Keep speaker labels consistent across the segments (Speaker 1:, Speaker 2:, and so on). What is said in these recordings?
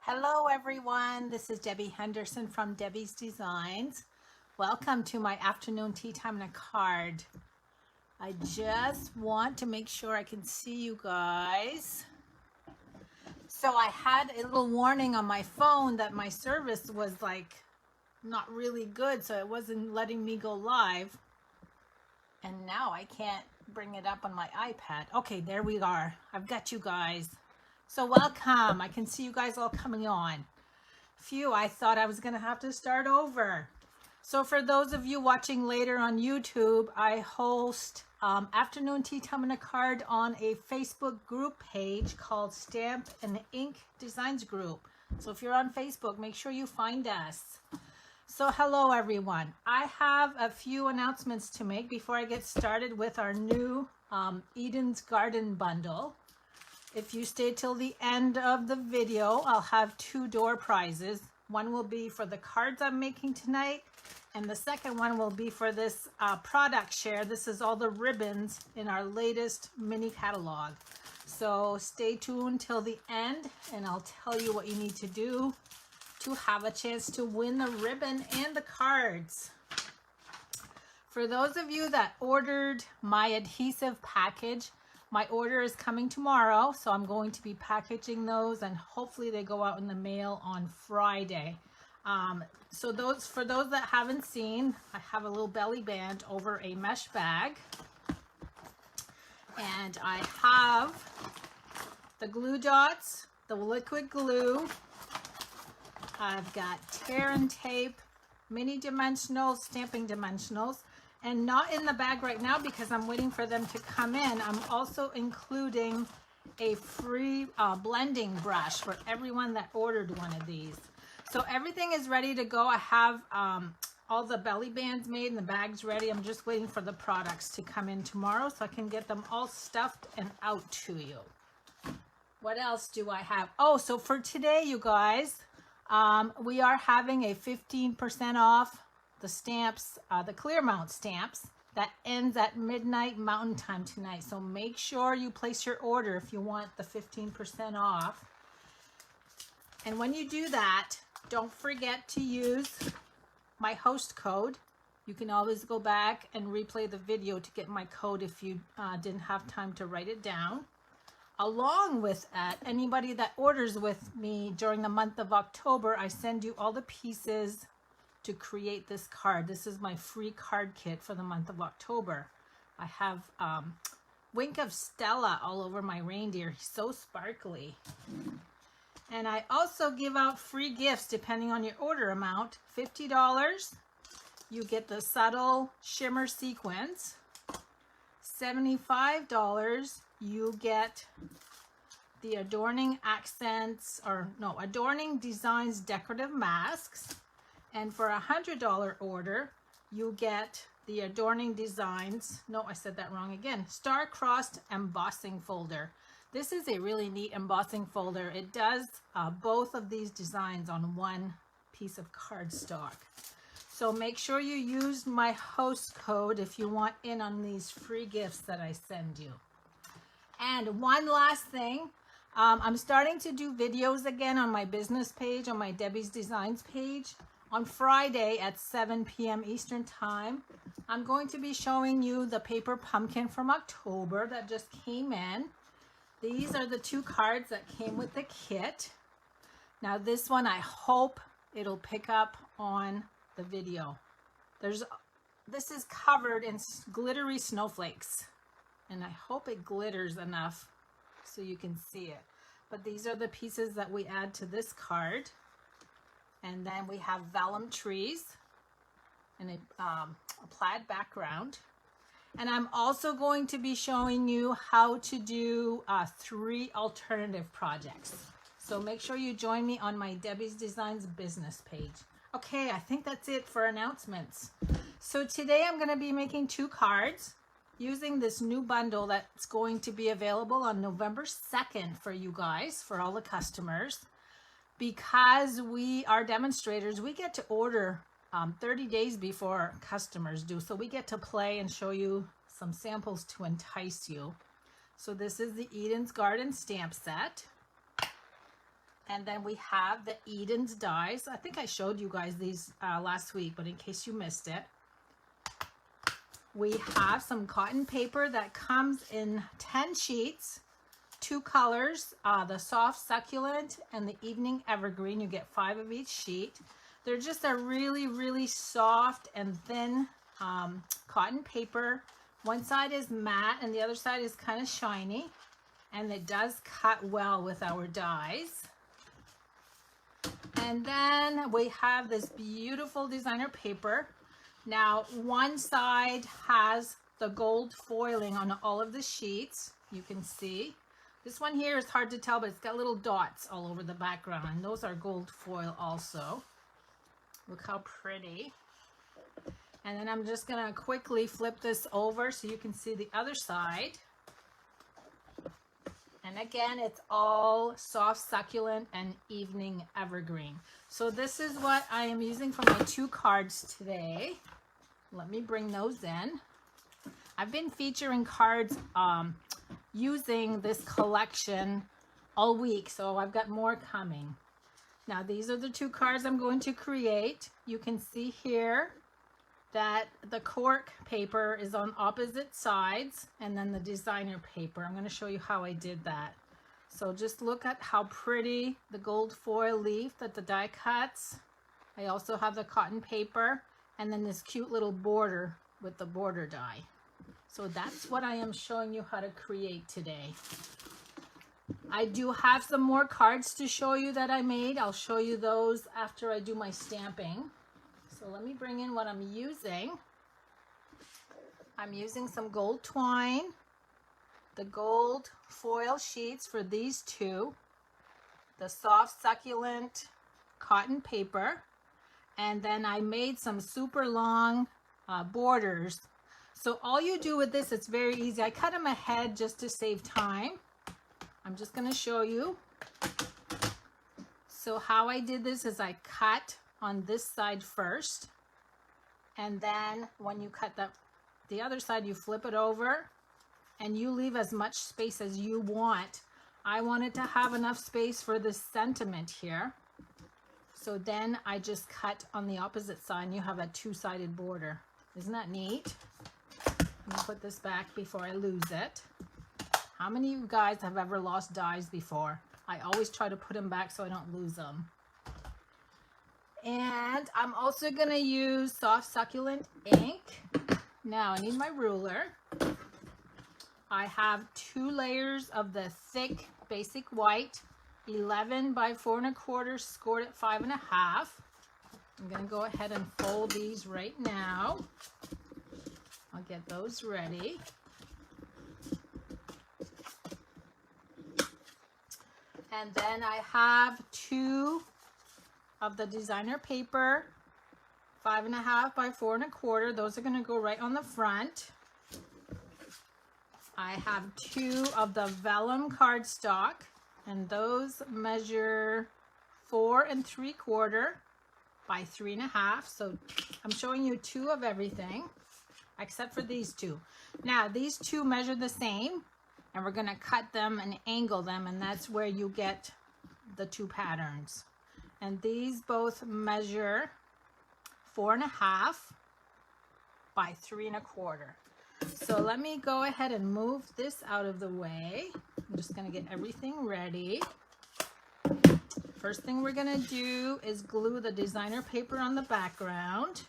Speaker 1: Hello everyone, this is Debbie Henderson from Debbie's Designs. Welcome to my afternoon tea time and a card. I just want to make sure I can see you guys. So I had a little warning on my phone that my service was like not really good, so it wasn't letting me go live. And now I can't bring it up on my iPad. Okay, there we are. I've got you guys. So welcome. I can see you guys all coming on. Phew, I thought I was going to have to start over. So for those of you watching later on YouTube, I host Afternoon Tea Time and a Card on a Facebook group page called Stamp and Ink Designs Group. So if you're on Facebook, make sure you find us. So hello everyone. I have a few announcements to make before I get started with our new Eden's Garden bundle. If you stay till the end of the video, I'll have two door prizes. One will be for the cards I'm making tonight, and the second one will be for this product share. This is all the ribbons in our latest mini catalog. So stay tuned till the end, and I'll tell you what you need to do to have a chance to win the ribbon and the cards. For those of you that ordered my adhesive package, my order is coming tomorrow, so I'm going to be packaging those, and hopefully they go out in the mail on Friday. So for those that haven't seen, I have a little belly band over a mesh bag, and I have the glue dots, the liquid glue. I've got tear and tape, mini dimensionals, stamping dimensionals. And not in the bag right now because I'm waiting for them to come in. I'm also including a free blending brush for everyone that ordered one of these. So everything is ready to go. I have all the belly bands made and the bags ready. I'm just waiting for the products to come in tomorrow so I can get them all stuffed and out to you. What else do I have? Oh, so for today, you guys, we are having a 15% off the stamps, the clear mount stamps that ends at midnight Mountain Time tonight. So make sure you place your order if you want the 15% off. And when you do that, don't forget to use my host code. You can always go back and replay the video to get my code if you didn't have time to write it down. Along with that, anybody that orders with me during the month of October, I send you all the pieces to create this card. This is my free card kit for the month of October. I have Wink of Stella all over my reindeer. He's so sparkly. And I also give out free gifts depending on your order amount. $50, you get the subtle shimmer sequins. $75, you get the adorning accents, adorning designs decorative masks. And for a $100 order, you get the Adorning Designs, no, I said that wrong again, Star-Crossed Embossing Folder. This is a really neat embossing folder. It does both of these designs on one piece of cardstock. So make sure you use my host code if you want in on these free gifts that I send you. And one last thing, I'm starting to do videos again on my business page, on my Debbie's Designs page. On Friday at 7 p.m. Eastern Time, I'm going to be showing you the paper pumpkin from October that just came in. These are the two cards that came with the kit. Now this one, I hope it'll pick up on the video. This is covered in glittery snowflakes, and I hope it glitters enough so you can see it. But these are the pieces that we add to this card. And then we have vellum trees and a plaid background. And I'm also going to be showing you how to do 3 alternative projects. So make sure you join me on my Debbie's Designs business page. Okay, I think that's it for announcements. So today I'm going to be making 2 cards using this new bundle that's going to be available on November 2nd for you guys, for all the customers. Because we are demonstrators, we get to order 30 days before customers do. So we get to play and show you some samples to entice you. So this is the Eden's Garden stamp set. And then we have the Eden's dies. I think I showed you guys these last week, but in case you missed it. We have some cotton paper that comes in 10 sheets, 2 colors, the soft succulent and the evening evergreen. You get 5 of each sheet. They're just a really, really soft and thin cotton paper. One side is matte and the other side is kind of shiny. And it does cut well with our dies. And then we have this beautiful designer paper. Now, one side has the gold foiling on all of the sheets. You can see. This one here is hard to tell, but it's got little dots all over the background. And those are gold foil also. Look how pretty. And then I'm just going to quickly flip this over so you can see the other side. And again, it's all soft succulent and evening evergreen. So this is what I am using for my 2 cards today. Let me bring those in. I've been featuring cards using this collection all week, so I've got more coming. Now these are the 2 cards I'm going to create. You can see here that the cork paper is on opposite sides and then the designer paper. I'm going to show you how I did that. So just look at how pretty the gold foil leaf that the die cuts. I also have the cotton paper and then this cute little border with the border die. So that's what I am showing you how to create today. I do have some more cards to show you that I made. I'll show you those after I do my stamping. So let me bring in what I'm using. I'm using some gold twine, the gold foil sheets for these 2, the soft succulent cotton paper, and then I made some super long borders. So all you do with this, it's very easy. I cut them ahead just to save time. I'm just going to show you. So how I did this is I cut on this side first, and then when you cut the other side, you flip it over and you leave as much space as you want. I wanted to have enough space for this sentiment here, so then I just cut on the opposite side and you have a 2-sided border. Isn't that neat? Let me put this back before I lose it. How many of you guys have ever lost dies before? I always try to put them back so I don't lose them. And I'm also going to use soft succulent ink. Now I need my ruler. I have 2 layers of the thick basic white, 11 by 4 1/4, scored at 5 1/2. I'm going to go ahead and fold these right now. I'll get those ready. And then I have 2 of the designer paper, 5 1/2 by 4 1/4. Those are going to go right on the front. I have 2 of the vellum cardstock, and those measure 4 3/4 by 3 1/2. So I'm showing you 2 of everything except for these 2. Now these 2 measure the same, and we're going to cut them and angle them, and that's where you get the 2 patterns. And these both measure 4 1/2 by 3 1/4. So let me go ahead and move this out of the way. I'm just going to get everything ready. First thing we're going to do is glue the designer paper on the background.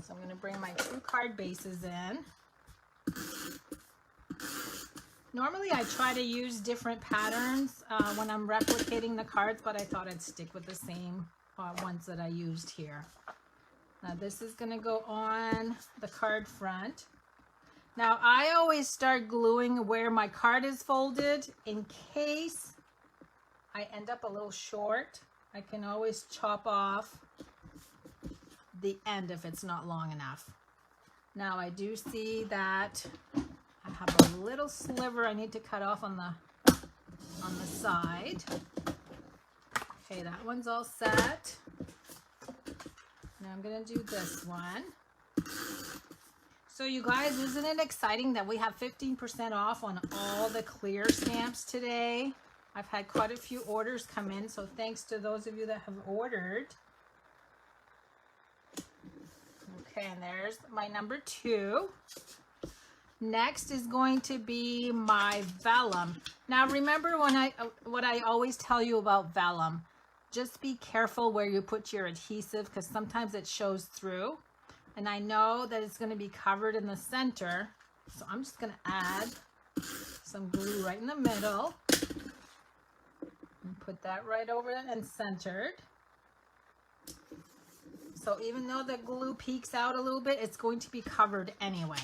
Speaker 1: So I'm going to bring my 2 card bases in. Normally I try to use different patterns when I'm replicating the cards, but I thought I'd stick with the same ones that I used here. Now this is going to go on the card front. Now I always start gluing where my card is folded in case I end up a little short. I can always chop off the end if it's not long enough. Now I do see that I have a little sliver I need to cut off on the side. Okay, that one's all set. Now I'm going to do this one. So you guys, isn't it exciting that we have 15% off on all the clear stamps today? I've had quite a few orders come in, so thanks to those of you that have ordered. Okay, and there's my number 2. Next is going to be my vellum. Now remember what I always tell you about vellum. Just be careful where you put your adhesive because sometimes it shows through. And I know that it's going to be covered in the center. So I'm just going to add some glue right in the middle. And put that right over and centered. So even though the glue peeks out a little bit, it's going to be covered anyway.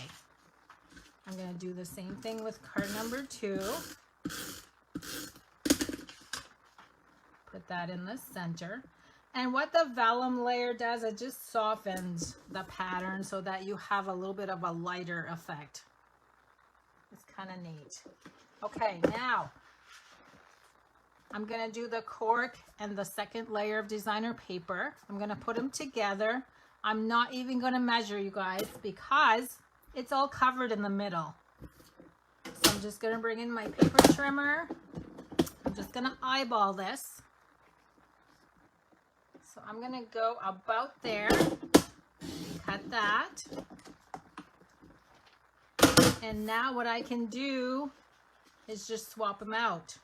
Speaker 1: I'm going to do the same thing with card number 2. Put that in the center. And what the vellum layer does, it just softens the pattern so that you have a little bit of a lighter effect. It's kind of neat. Okay, now I'm going to do the cork and the second layer of designer paper. I'm going to put them together. I'm not even going to measure, you guys, because it's all covered in the middle. So I'm just going to bring in my paper trimmer. I'm just going to eyeball this. So I'm going to go about there. Cut that. And now what I can do is just swap them out.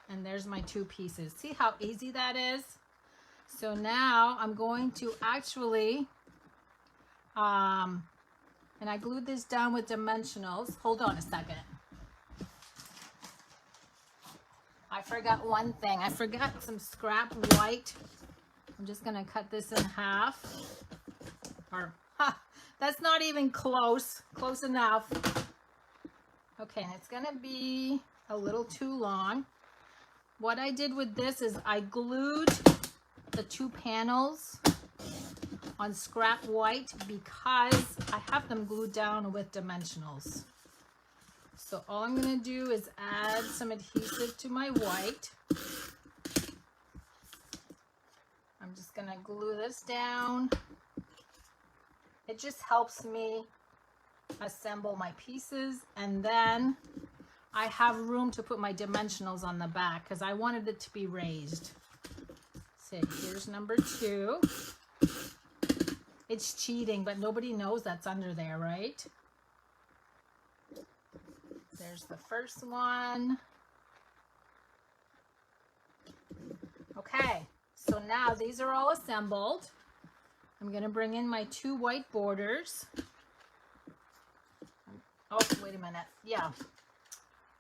Speaker 1: And there's my 2 pieces. See how easy that is? So now I'm going to actually, and I glued this down with dimensionals. Hold on a second. I forgot one thing. I forgot some scrap white. I'm just going to cut this in half. Or, that's not even close. Close enough. Okay, and it's going to be a little too long. What I did with this is I glued the 2 panels on scrap white because I have them glued down with dimensionals. So all I'm going to do is add some adhesive to my white. I'm just going to glue this down. It just helps me assemble my pieces, and then I have room to put my dimensionals on the back because I wanted it to be raised. So here's number 2. It's cheating, but nobody knows that's under there, right? There's the first one. Okay, so now these are all assembled. I'm going to bring in my 2 white borders. Oh, wait a minute. Yeah,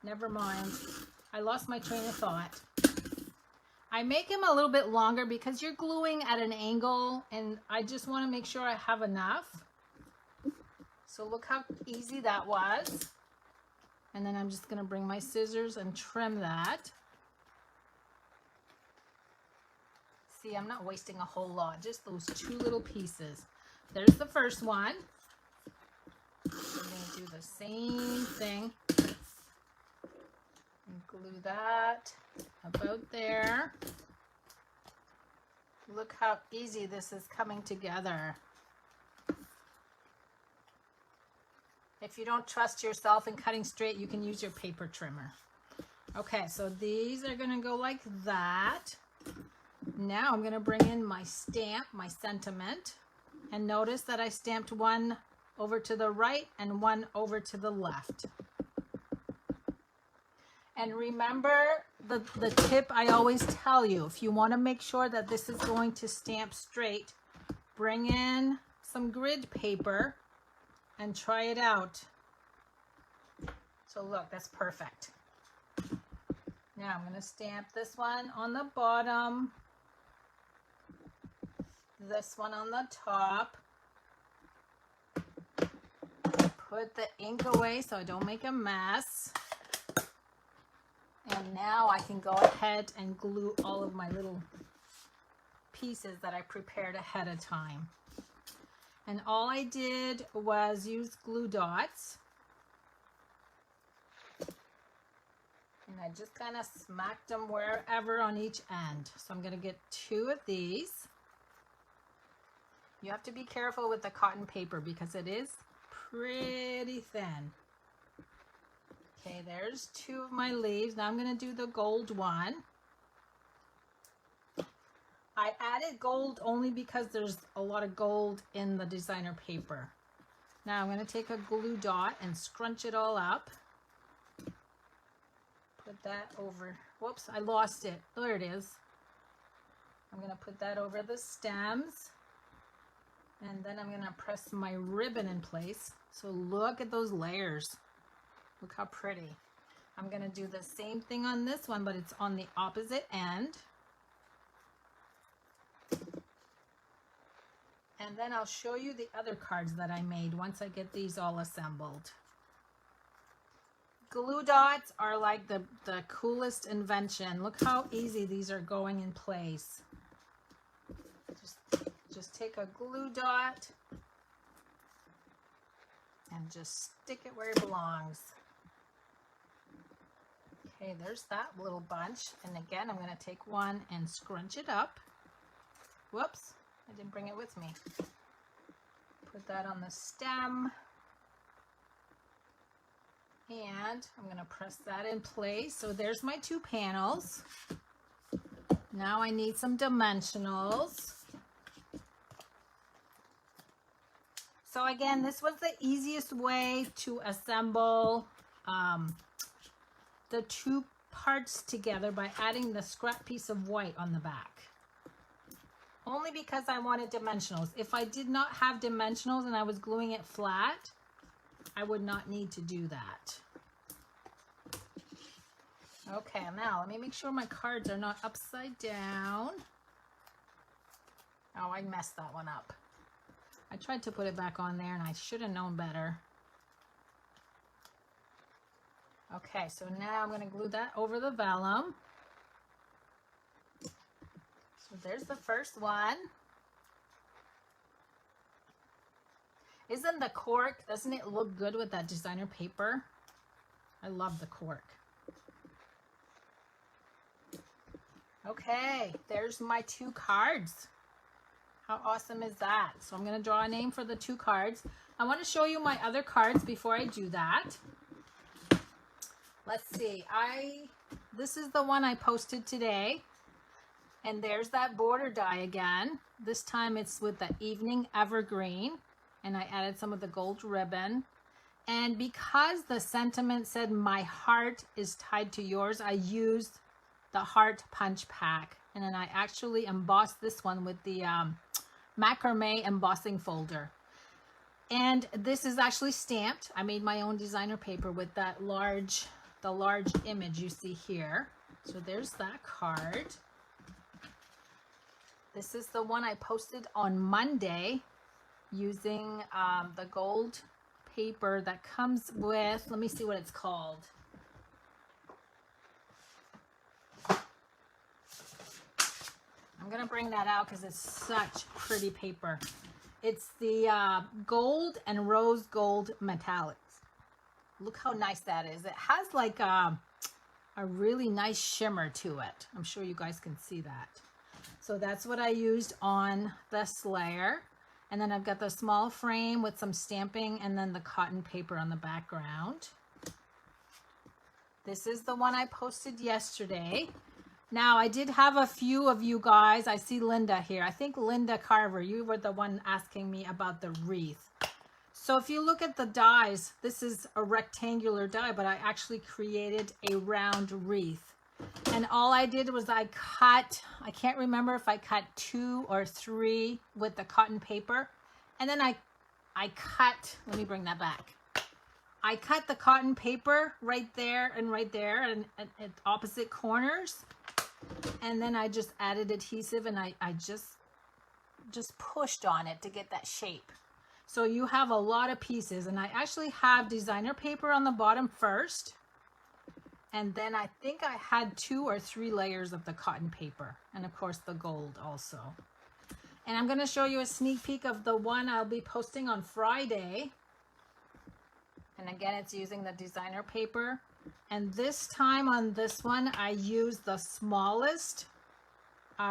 Speaker 1: never mind. I lost my train of thought. I make them a little bit longer because you're gluing at an angle and I just want to make sure I have enough. So look how easy that was. And then I'm just going to bring my scissors and trim that. See, I'm not wasting a whole lot, just those 2 little pieces. There's the first one. I'm going to do the same thing. And glue that about there. Look how easy this is coming together. If you don't trust yourself in cutting straight, you can use your paper trimmer. Okay, so these are going to go like that. Now I'm going to bring in my stamp, my sentiment, and notice that I stamped one over to the right and one over to the left. And remember the tip I always tell you, if you want to make sure that this is going to stamp straight, bring in some grid paper and try it out. So look, that's perfect. Now I'm going to stamp this one on the bottom, this one on the top. Put the ink away so I don't make a mess. And now I can go ahead and glue all of my little pieces that I prepared ahead of time. And all I did was use glue dots. And I just kind of smacked them wherever on each end. So I'm going to get 2 of these. You have to be careful with the cotton paper because it is pretty thin. Okay, there's 2 of my leaves. Now I'm going to do the gold one. I added gold only because there's a lot of gold in the designer paper. Now I'm going to take a glue dot and scrunch it all up. Put that over. Whoops, I lost it. There it is. I'm going to put that over the stems. And then I'm going to press my ribbon in place. So look at those layers. Look how pretty. I'm going to do the same thing on this one, but it's on the opposite end. And then I'll show you the other cards that I made once I get these all assembled. Glue dots are like the coolest invention. Look how easy these are going in place. Just take a glue dot and just stick it where it belongs. Okay, there's that little bunch. And again, I'm going to take one and scrunch it up. Whoops, I didn't bring it with me. Put that on the stem. And I'm going to press that in place. So there's my 2 panels. Now I need some dimensionals. So again, this was the easiest way to assemble the 2 parts together by adding the scrap piece of white on the back. Only because I wanted dimensionals. If I did not have dimensionals and I was gluing it flat, I would not need to do that. Okay, now let me make sure my cards are not upside down. Oh, I messed that one up. I tried to put it back on there and I should have known better. Okay, so now I'm going to glue that over the vellum. So there's the first one. Isn't the cork, doesn't it look good with that designer paper? I love the cork. Okay, there's my 2 cards. How awesome is that? So I'm going to draw a name for the 2 cards. I want to show you my other cards before I do that. Let's see. This is the one I posted today. And there's that border die again. This time it's with the Evening Evergreen. And I added some of the gold ribbon. And because the sentiment said my heart is tied to yours, I used the heart punch pack. And then I actually embossed this one with the macrame embossing folder. And this is actually stamped. I made my own designer paper with that the large image you see here. So there's that card. This is the one I posted on Monday using the gold paper that comes with, let me see what it's called. I'm going to bring that out because it's such pretty paper. It's the gold and rose gold metallics. Look how nice that is. It has like a really nice shimmer to it. I'm sure you guys can see that. So that's what I used on this layer. And then I've got the small frame with some stamping and then the cotton paper on the background. This is the one I posted yesterday. Now, I did have a few of you guys. I see Linda here. I think Linda Carver, you were the one asking me about the wreath. So if you look at the dies, this is a rectangular die, but I actually created a round wreath. And all I did was I can't remember if I cut 2 or 3 with the cotton paper. And then I cut, let me bring that back. I cut the cotton paper right there and at opposite corners. And then I just added adhesive and I just pushed on it to get that shape. So you have a lot of pieces, and I actually have designer paper on the bottom first. And then I think I had 2 or 3 layers of the cotton paper, and of course the gold also. And I'm going to show you a sneak peek of the one I'll be posting on Friday. And again, it's using the designer paper. And this time on this one, I used the smallest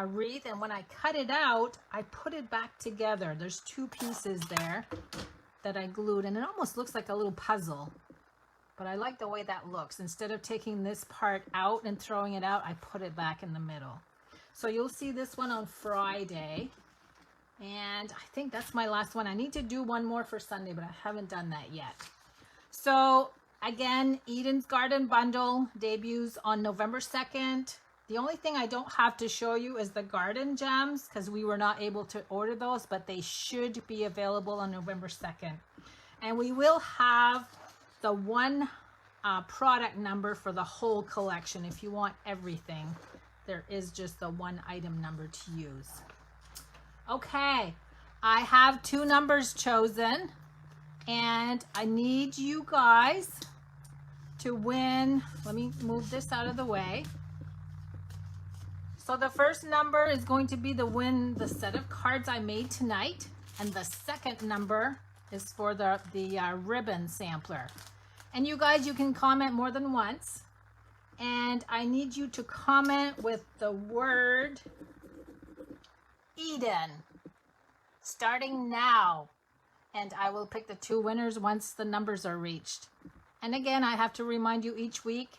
Speaker 1: wreath. And when I cut it out, I put it back together. There's 2 pieces there that I glued, and it almost looks like a little puzzle. But I like the way that looks. Instead of taking this part out and throwing it out, I put it back in the middle. So you'll see this one on Friday. And I think that's my last one. I need to do one more for Sunday, but I haven't done that yet. So again, Eden's Garden Bundle debuts on November 2nd. The only thing I don't have to show you is the garden gems because we were not able to order those, but they should be available on November 2nd. And we will have the one product number for the whole collection. If you want everything, there is just the one item number to use. Okay, I have 2 numbers chosen, and I need you guys to win. Let me move this out of the way. So the first number is going to be the set of cards I made tonight, and the second number is for the ribbon sampler. And you guys, you can comment more than once, and I need you to comment with the word Eden starting now, and I will pick the 2 winners once the numbers are reached. And again, I have to remind you each week,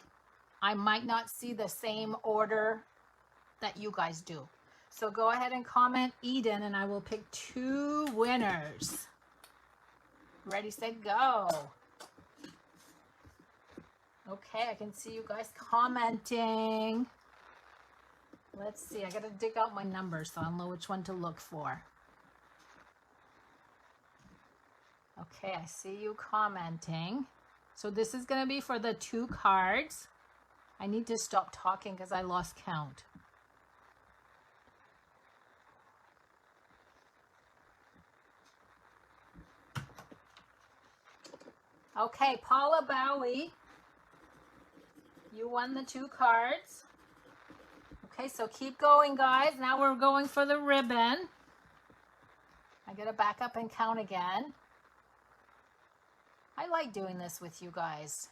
Speaker 1: I might not see the same order that you guys do. So go ahead and comment Eden, and I will pick 2 winners. Ready, set, go. Okay, I can see you guys commenting. Let's see, I gotta dig out my numbers so I'll know which one to look for. Okay, I see you commenting. So this is gonna be for the 2 cards. I need to stop talking because I lost count. Okay, Paula Bowie, you won the 2 cards. Okay, so keep going, guys. Now we're going for the ribbon. I gotta back up and count again. I like doing this with you guys.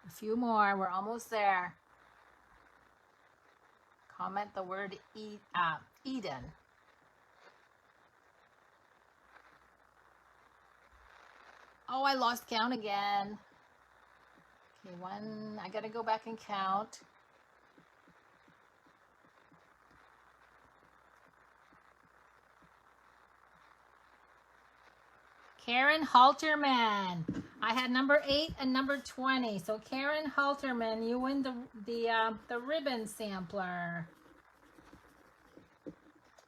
Speaker 1: A few more, we're almost there. Comment the word Eden. Oh, I lost count again. Okay, I gotta go back and count. Karen Halterman. I had number 8 and number 20. So Karen Halterman, you win the ribbon sampler.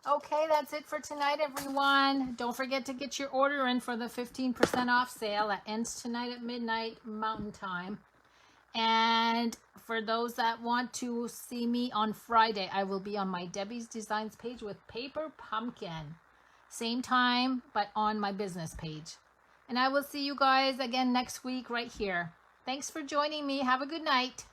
Speaker 1: Okay, that's it for tonight, everyone. Don't forget to get your order in for the 15% off sale that ends tonight at midnight Mountain Time. And for those that want to see me on Friday, I will be on my Debbie's Designs page with Paper Pumpkin. Same time, but on my business page. And I will see you guys again next week right here. Thanks for joining me. Have a good night.